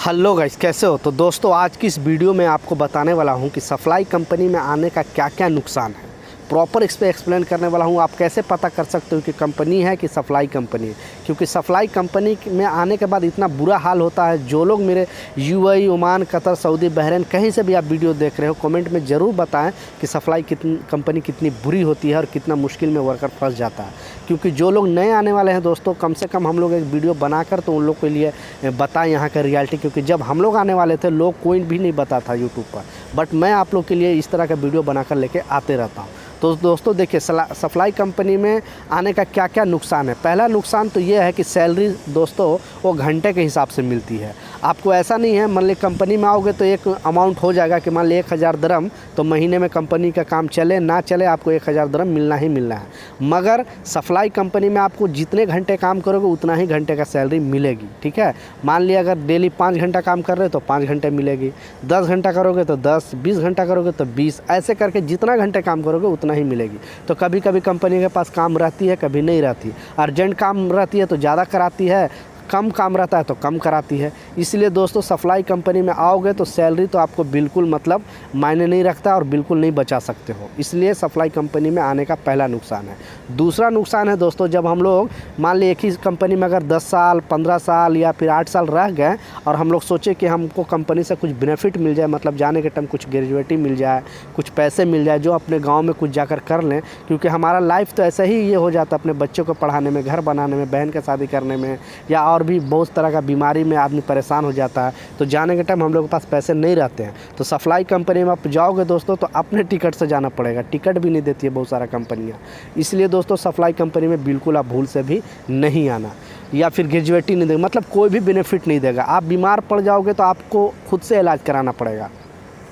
Hello guys, कैसे हो। तो दोस्तों, आज की इस वीडियो में आपको बताने वाला हूं कि सप्लाई कंपनी में आने का क्या क्या नुकसान है। प्रॉपर इस पर एक्सप्लेन करने वाला हूं। आप कैसे पता कर सकते हो कि कंपनी है कि सप्लाई कंपनी है, क्योंकि सप्लाई कंपनी में आने के बाद इतना बुरा हाल होता है। जो लोग मेरे UAE, Oman, Qatar, Saudi, Bahrain कहीं से भी आप वीडियो देख रहे हो, कमेंट में ज़रूर बताएं कि सप्लाई कंपनी कितनी बुरी होती है और कितना मुश्किल में वर्कर फंस जाता है। क्योंकि जो लोग नए आने वाले हैं दोस्तों, कम से कम हम लोग एक वीडियो बनाकर तो उन लोग के लिए बताएं यहाँ का रियलिटी। क्योंकि जब हम लोग आने वाले थे, लोग कोई भी नहीं बताता यूट्यूब पर, बट मैं आप लोग के लिए इस तरह का वीडियो बनाकर लेके आते रहता हूँ। तो दोस्तों देखिए, सप्लाई कंपनी में आने का क्या क्या नुकसान है। पहला नुकसान तो ये है कि सैलरी दोस्तों वो घंटे के हिसाब से मिलती है। आपको ऐसा नहीं है, मान ली कंपनी में आओगे तो एक अमाउंट हो जाएगा कि मान ली 1000 दरम, तो महीने में कंपनी का काम चले ना चले आपको 1000 दरम मिलना ही मिलना है। मगर सप्लाई कंपनी में आपको जितने घंटे काम करोगे उतना ही घंटे का सैलरी मिलेगी। ठीक है, मान लिया अगर डेली 5 घंटा काम कर रहे हो तो 5 घंटे मिलेगी, 10 घंटा करोगे तो 10, 20 घंटा करोगे तो 20, ऐसे करके जितना घंटे काम करोगे उतना ही मिलेगी। तो कभी कभी कंपनी के पास काम रहती है, कभी नहीं रहती। अर्जेंट काम रहती है तो ज़्यादा कराती है, कम काम रहता है तो कम कराती है। इसलिए दोस्तों, सप्लाई कंपनी में आओगे तो सैलरी तो आपको बिल्कुल मतलब मायने नहीं रखता और बिल्कुल नहीं बचा सकते हो। इसलिए सप्लाई कंपनी में आने का पहला नुकसान है। दूसरा नुकसान है दोस्तों, जब हम लोग मान ली एक ही कंपनी में अगर 10 साल, 15 साल या फिर 8 साल रह गए और हम लोग सोचे कि हमको कंपनी से कुछ बेनिफिट मिल जाए, मतलब जाने के टाइम कुछ ग्रेजुएटी मिल जाए, कुछ पैसे मिल जाए, जो अपने गाँव में कुछ जाकर कर लें। क्योंकि हमारा लाइफ तो ऐसा ही ये हो जाता है, अपने बच्चों को पढ़ाने में, घर बनाने में, बहन का शादी करने में, या और भी बहुत तरह का बीमारी में आदमी परेशान हो जाता है। तो जाने के टाइम हम लोग के पास पैसे नहीं रहते हैं। तो सप्लाई कंपनी में आप जाओगे दोस्तों तो अपने टिकट से जाना पड़ेगा। टिकट भी नहीं देती है बहुत सारा कंपनियां। इसलिए दोस्तों, सप्लाई कंपनी में बिल्कुल आप भूल से भी नहीं आना, या फिर ग्रेजुएटी नहीं देगा, मतलब कोई भी बेनिफिट नहीं देगा। आप बीमार पड़ जाओगे तो आपको खुद से इलाज कराना पड़ेगा।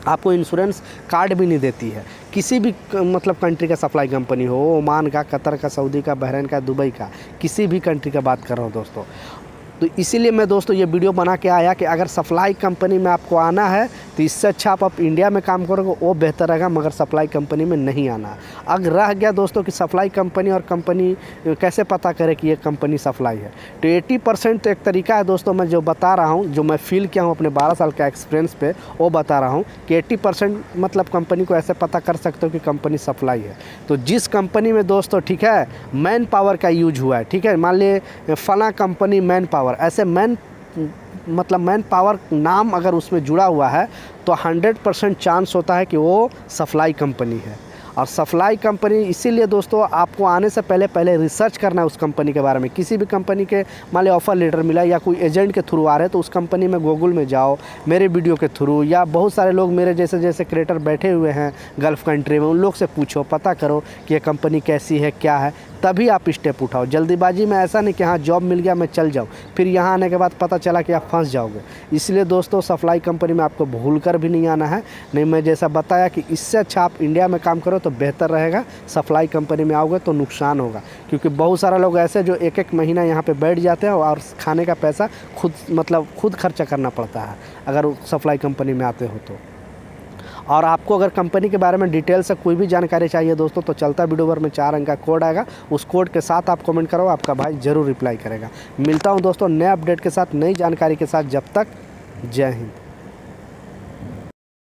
आपको इंश्योरेंस कार्ड भी नहीं देती है किसी भी मतलब कंट्री का सप्लाई कंपनी हो, ओमान का, कतर का, सऊदी का, बहरीन का, दुबई का, किसी भी कंट्री का बात कर रहा हूँ दोस्तों। तो इसीलिए मैं दोस्तों ये वीडियो बना के आया कि अगर सप्लाई कंपनी में आपको आना है तो इससे अच्छा आप इंडिया में काम करोगे वो बेहतर रहेगा, मगर सप्लाई कंपनी में नहीं आना। अगर रह गया दोस्तों कि सप्लाई कंपनी और कंपनी कैसे पता करे कि ये कंपनी सप्लाई है, तो 80% तो एक तरीका है दोस्तों, मैं जो बता रहा हूँ, जो मैं फील किया हूँ अपने 12 साल का एक्सपीरियंस पे, वो बता रहा हूँ कि 80% मतलब कंपनी को ऐसे पता कर सकते हो कि कंपनी सप्लाई है। तो जिस कंपनी में दोस्तों, ठीक है, मैन पावर का यूज हुआ है, ठीक है, मान लीजिए फला कंपनी मैन पावर, ऐसे मैन पावर नाम अगर उसमें जुड़ा हुआ है तो 100% चांस होता है कि वो सप्लाई कंपनी है। और सप्लाई कंपनी इसीलिए दोस्तों आपको आने से पहले रिसर्च करना है उस कंपनी के बारे में। किसी भी कंपनी के मान ली ऑफ़र लेटर मिला या कोई एजेंट के थ्रू आ रहे हैं तो उस कंपनी में गूगल में जाओ, मेरे वीडियो के थ्रू, या बहुत सारे लोग मेरे जैसे क्रिएटर बैठे हुए हैं गल्फ़ कंट्री में, उन लोग से पूछो, पता करो कि ये कंपनी कैसी है, क्या है, तभी आप स्टेप उठाओ। जल्दीबाजी में ऐसा नहीं कि हाँ जॉब मिल गया मैं चल जाऊँ, फिर यहाँ आने के बाद पता चला कि आप फंस जाओगे। इसलिए दोस्तों, सप्लाई कंपनी में आपको भूल कर भी नहीं आना है। नहीं, मैं जैसा बताया कि इससे अच्छा आप इंडिया में काम करो तो बेहतर रहेगा। सप्लाई कंपनी में आओगे तो नुकसान होगा, क्योंकि बहुत सारा लोग ऐसे जो एक एक महीना यहाँ पे बैठ जाते हैं और खाने का पैसा खुद खर्चा करना पड़ता है अगर सप्लाई कंपनी में आते हो तो। और आपको अगर कंपनी के बारे में डिटेल से कोई भी जानकारी चाहिए दोस्तों, तो चलता वीडियो पर में 4 अंक का कोड आएगा, उस कोड के साथ आप कमेंट करो, आपका भाई ज़रूर रिप्लाई करेगा। मिलता हूं दोस्तों नए अपडेट के साथ, नई जानकारी के साथ। जब तक, जय हिंद।